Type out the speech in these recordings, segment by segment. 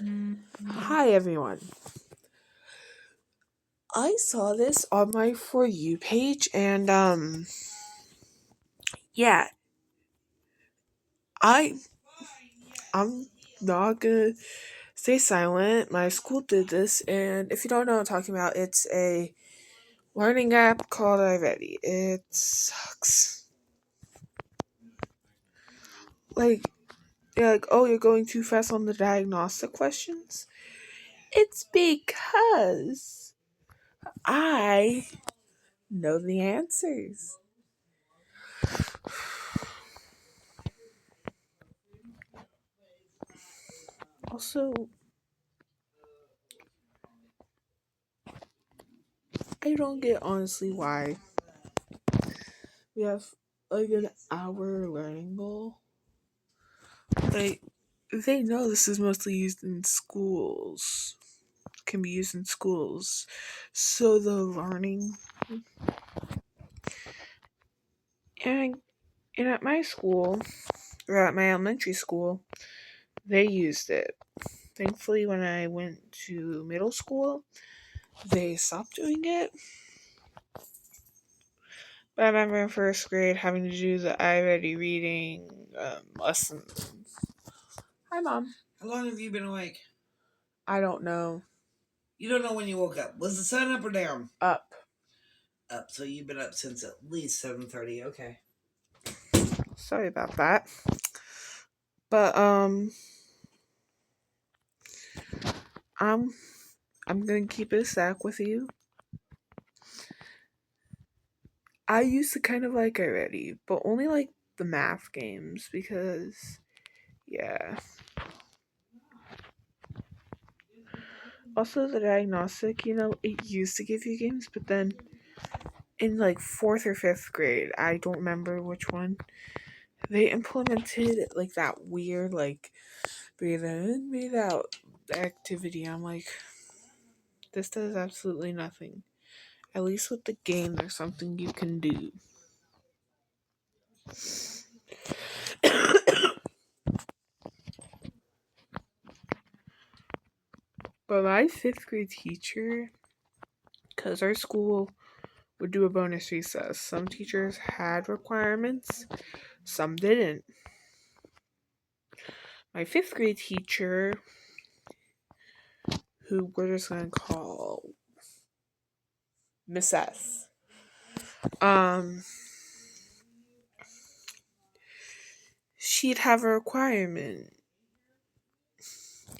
Hi everyone. I saw this on my For You page and yeah, I I'm not gonna stay silent. My school did this, and if you don't know what I'm talking about, it's a learning app called iReady. It sucks. Like you're like, oh, you're going too fast on the diagnostic questions? It's because I know the answers. Also, I don't get honestly why we have like an hour learning goal. Like they know this is mostly used in schools. Can be used in schools. So the learning and and at my school or at my elementary school, they used it. Thankfully when I went to middle school, they stopped doing it. But I remember in first grade having to do the iReady reading lessons. Hi mom. How long have you been awake? I don't know. You don't know when you woke up. Was the sun up or down? Up. Up. So you've been up since at least 7:30. Okay. Sorry about that. But I'm I'm gonna keep it a stack with you. I used to kind of like already, but only like the math games because yeah. Also the diagnostic, it used to give you games, but then in like fourth or fifth grade, I don't remember which one, they implemented like that weird like breathe in, breathe out activity. I'm like, this does absolutely nothing. At least with the game, there's something you can do. But my fifth grade teacher, because our school would do a bonus recess, some teachers had requirements, some didn't. My fifth grade teacher, who we're just going to call Miss S, um, she'd have a requirement.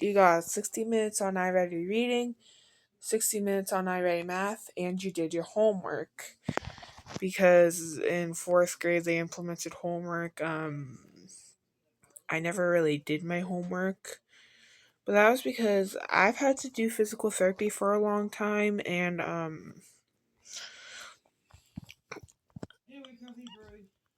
You got 60 minutes on iReady reading, 60 minutes on iReady math, and you did your homework. Because in fourth grade they implemented homework. I never really did my homework, but that was because I've had to do physical therapy for a long time, and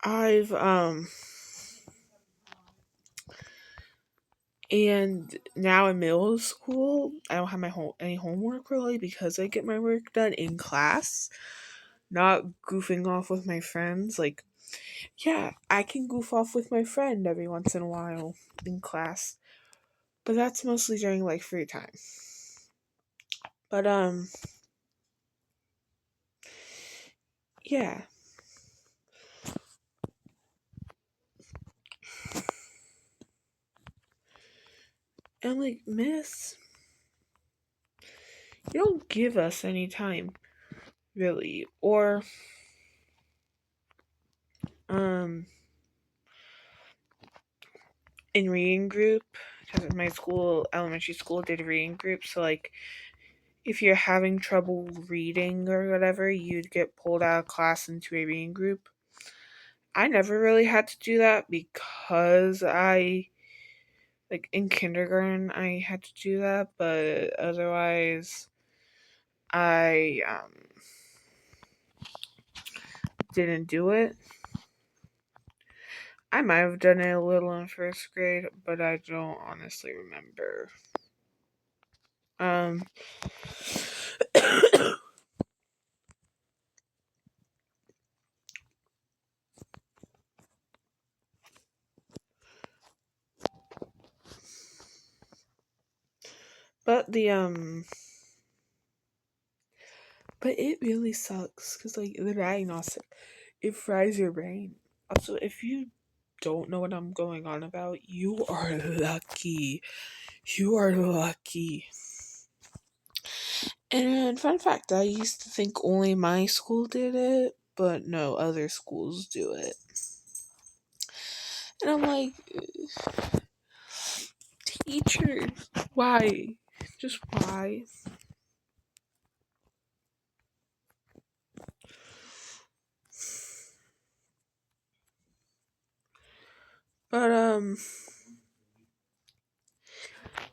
I've and now in middle school I don't have any homework really because I get my work done in class, not goofing off with my friends. Like, yeah, I can goof off with my friend every once in a while in class, but that's mostly during like free time. But yeah. And like, miss, you don't give us any time, really. Or um in reading group, because my school, elementary school, did a reading group, so like if you're having trouble reading or whatever, you'd get pulled out of class into a reading group. I never really had to do that because I like in kindergarten I had to do that, but otherwise I didn't do it. I might have done it a little in first grade, but I don't honestly remember. Um But but it really sucks because like the diagnostic, it fries your brain. Also, if you don't know what I'm going on about, you are lucky. You are lucky. And fun fact, I used to think only my school did it, but no, other schools do it. And I'm like, teachers, why? Just why? But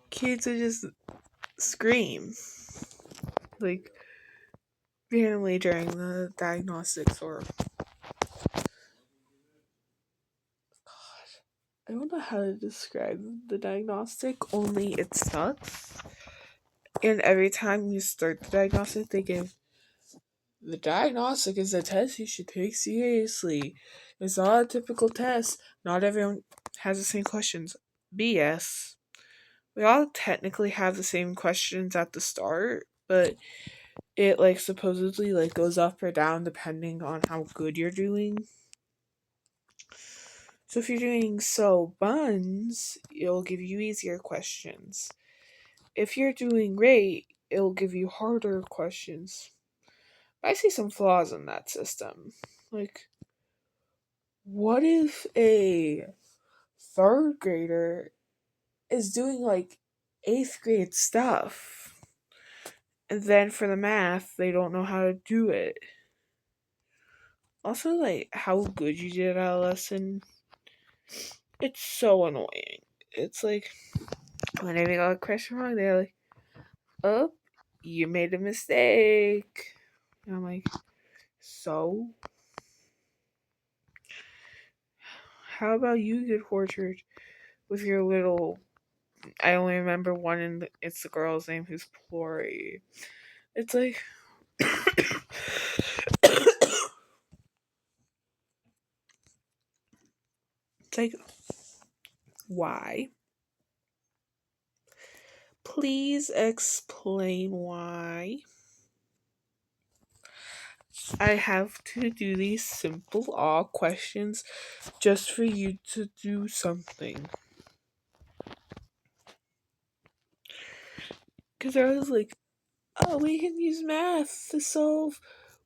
kids would just scream like randomly during the diagnostics, or I don't know how to describe the diagnostic, only it sucks. And every time you start the diagnostic, they give the diagnostic is a test you should take seriously. It's not a typical test. Not everyone has the same questions. BS. We all technically have the same questions at the start, but it like supposedly like goes up or down depending on how good you're doing. So if you're doing so buns, it'll give you easier questions. If you're doing great, it'll give you harder questions. I see some flaws in that system. Like, what if a third grader is doing like eighth grade stuff, and then for the math, they don't know how to do it? Also, like, how good you did at a lesson, it's so annoying. It's like, whenever you got a question wrong, they're like, oh, you made a mistake. And I'm like, so? How about you get tortured with your little. I only remember one, and it's the girl's name who's Plory. It's like. It's like, why? Please explain why I have to do these simple all questions just for you to do something. Because I was like, oh, we can use math to solve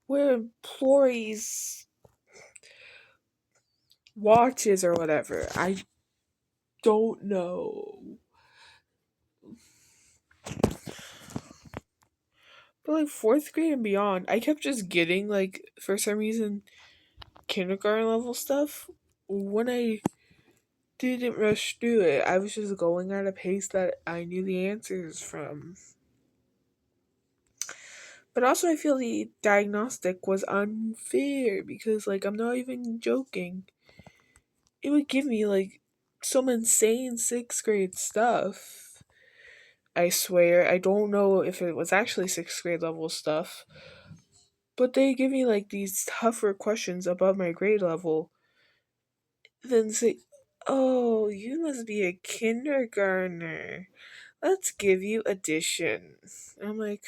where Plory's watches or whatever. I don't know. But like fourth grade and beyond, I kept just getting like for some reason kindergarten level stuff when I didn't rush through it. I was just going at a pace that I knew the answers from. But also, I feel the diagnostic was unfair because, like, I'm not even joking. It would give me, like, some insane sixth grade stuff. I swear. I don't know if it was actually sixth grade level stuff, but they give me, like, these tougher questions above my grade level. Then say, oh, you must be a kindergartner. Let's give you addition. I'm like,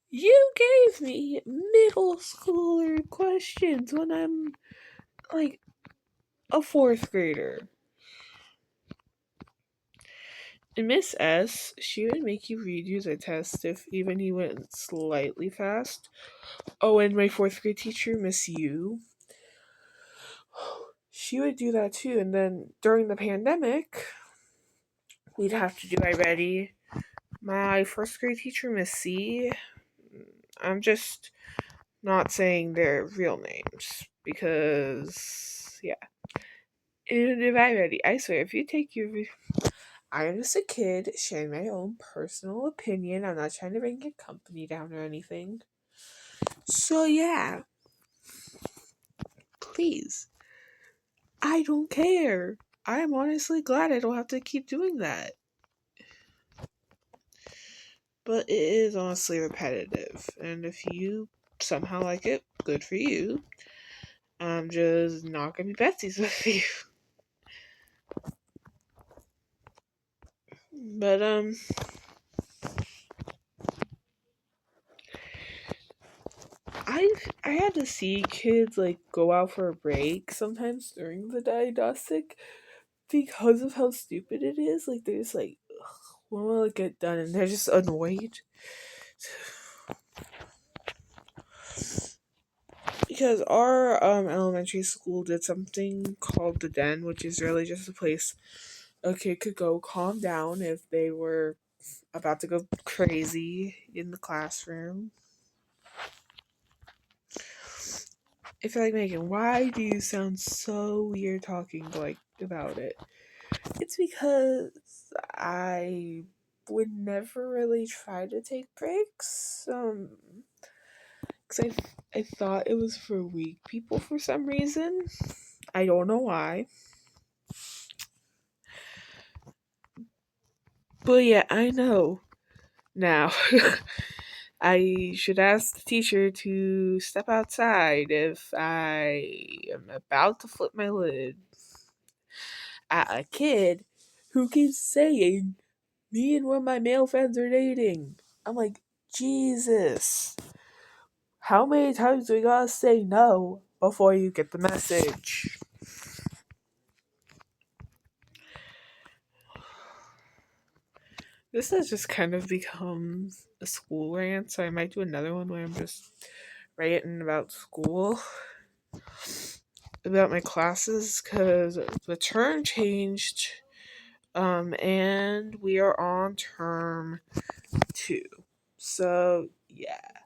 you gave me middle schooler questions when I'm like a fourth grader. And Miss S, she would make you redo the test if even you went slightly fast. Oh, and my fourth grade teacher, Miss U, she would do that too. And then during the pandemic, we'd have to do I Ready. My first grade teacher, Miss C, I'm just not saying their real names because, yeah. And if I Ready, I swear, if you take your. I'm just a kid sharing my own personal opinion. I'm not trying to bring your company down or anything. So, yeah, please. I don't care. I'm honestly glad I don't have to keep doing that. But it is honestly repetitive. And if you somehow like it, good for you. I'm just not gonna be besties with you. But I had to see kids like go out for a break sometimes during the diagnostic because of how stupid it is. Like they're just like, when will it get done? And they're just annoyed because our elementary school did something called the den, which is really just a place a kid could go calm down if they were about to go crazy in the classroom. I feel like, Megan, why do you sound so weird talking like about it? It's because I would never really try to take breaks. Because I thought it was for weak people for some reason. I don't know why. But yeah, I know now. I should ask the teacher to step outside if I am about to flip my lid at a kid who keeps saying, me and one of my male friends are dating. I'm like, Jesus. How many times do we gotta say no before you get the message? This has just kind of become a school rant, so I might do another one where I'm just ranting about school, about my classes, because the term changed, and we are on term 2. So, yeah.